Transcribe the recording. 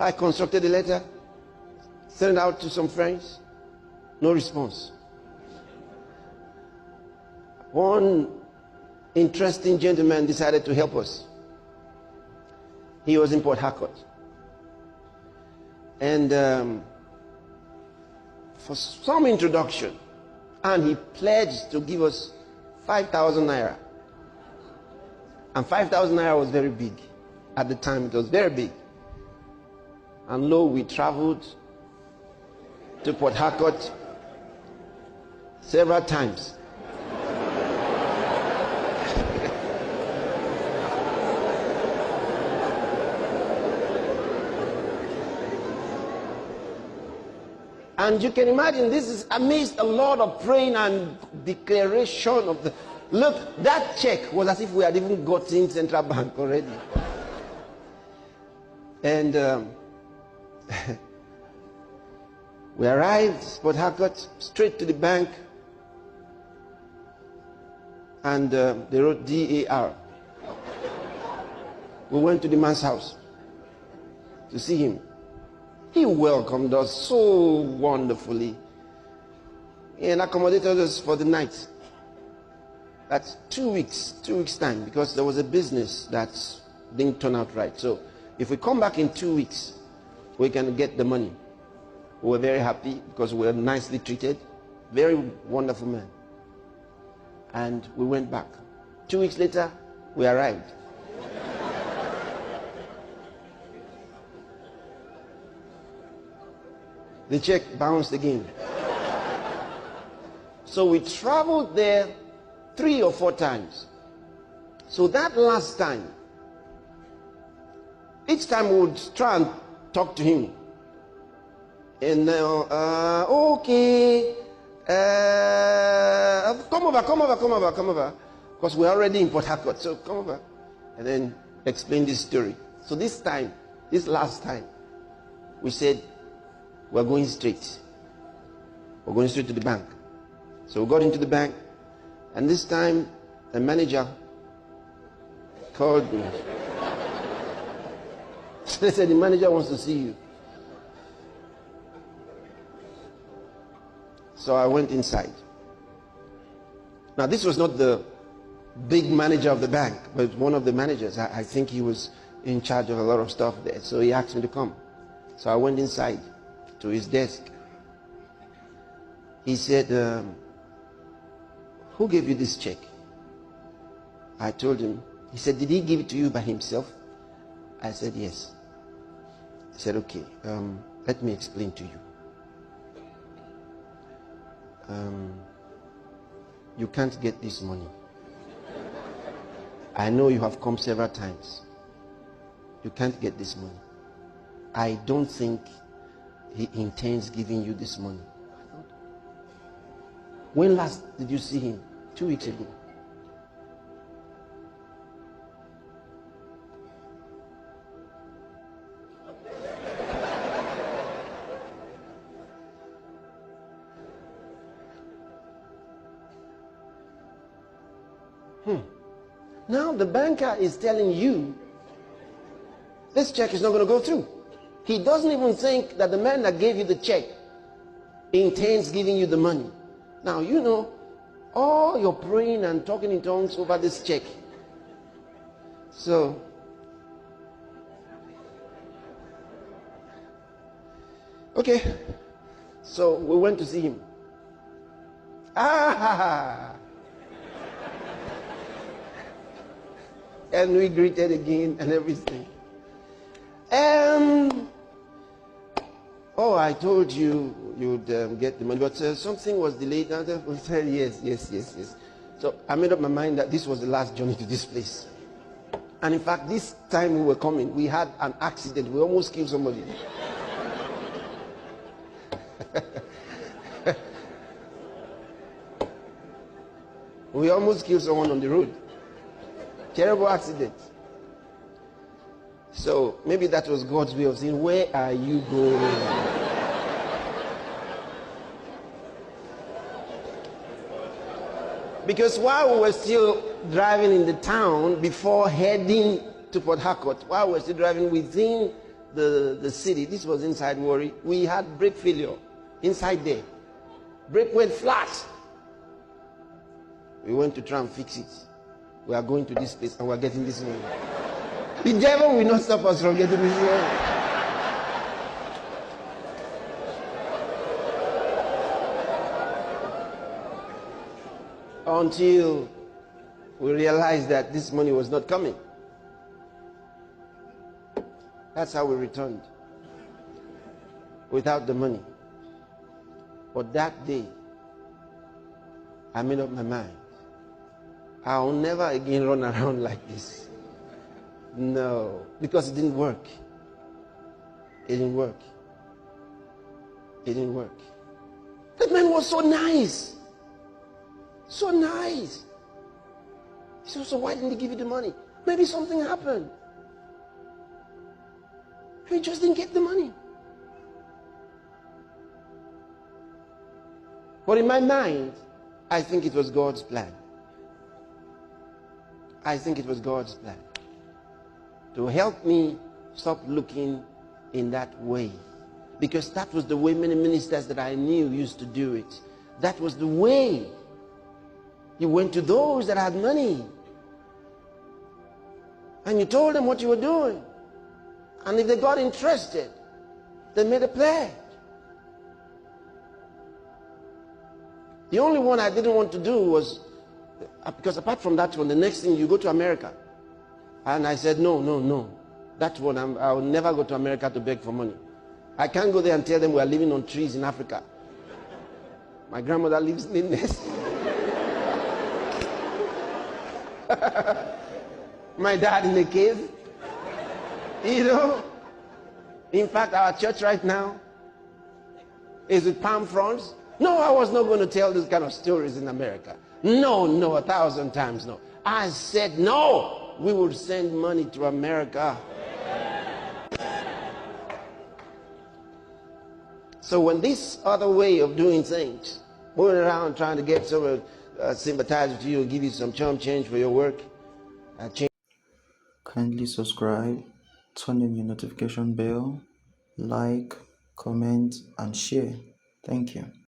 I constructed a letter, sent it out to some friends. No response. One interesting gentleman decided to help us. He was in Port Harcourt. And for some introduction, and he pledged to give us 5,000 naira. And 5,000 naira was very big. At the time, it was very big. And lo, we traveled to Port Harcourt several times. And you can imagine this is amidst a lot of praying and declaration of the... Look, that check was as if we had even gotten Central Bank already. And we arrived, Port Harcourt, straight to the bank. And they wrote DAR. We went to the man's house to see him. He welcomed us so wonderfully and accommodated us for the night. That's 2 weeks time, because there was a business that didn't turn out right. So if we come back in 2 weeks, we can get the money. We were very happy because we were nicely treated. Very wonderful man. And we went back. 2 weeks later, we arrived. The check bounced again. So we traveled there 3 or 4 times. So that last time, each time we would try and talk to him. And okay, come over. Because we're already in Port Harcourt, so come over. And then explain this story. So this time, this last time, we said, we're going straight. We're going straight to the bank. So we got into the bank, and this time the manager called me. They said, the manager wants to see you. So I went inside. Now this was not the big manager of the bank, but one of the managers. I think he was in charge of a lot of stuff there. So he asked me to come. So I went inside to his desk. He said, who gave you this check? I told him. He said, did he give it to you by himself? I said, yes. He said, okay, let me explain to you. You can't get this money. I know you have come several times. You can't get this money. I don't think he intends giving you this money. When last did you see him? 2 weeks ago. Now the banker is telling you this check is not going to go through. He doesn't even think that the man that gave you the check intends giving you the money. Now, you know, all your praying and talking in tongues over this check. So, okay. So we went to see him. And we greeted again and everything. Oh, I told you you'd get the money, but something was delayed. And we said, yes. So I made up my mind that this was the last journey to this place. And in fact, this time we were coming, we had an accident. We almost killed somebody. We almost killed someone on the road. Terrible accident. So maybe that was God's way of saying, where are you going? Because while we were still driving in the town before heading to Port Harcourt, while we were still driving within the city. This was inside Warri. We had brake failure inside there. Brake went flat. We went to try and fix it. We are going to this place and we are getting this money. The devil will not stop us from getting this money. Until we realized that this money was not coming. That's how we returned. Without the money. But that day, I made up my mind. I'll never again run around like this. No, because it didn't work. It didn't work. It didn't work. That man was so nice. So nice. He said, so why didn't he give you the money? Maybe something happened. He just didn't get the money. But in my mind, I think it was God's plan. I think it was God's plan to help me stop looking in that way. Because that was the way many ministers that I knew used to do it. That was the way. You went to those that had money. And you told them what you were doing. And if they got interested, they made a pledge. The only one I didn't want to do was, because apart from that one, the next thing you go to America. And I said, no. That one, I will never go to America to beg for money. I can't go there and tell them we are living on trees in Africa. My grandmother lives in this. My dad in a cave. You know. In fact, our church right now is with palm fronds. No, I was not going to tell this kind of stories in America. No, 1,000 times no. I said no. We would send money to America. So when this other way of doing things, going around trying to get someone sympathize with you and give you some chump change for your work, kindly subscribe, turn on your notification bell, like, comment, and share. Thank you.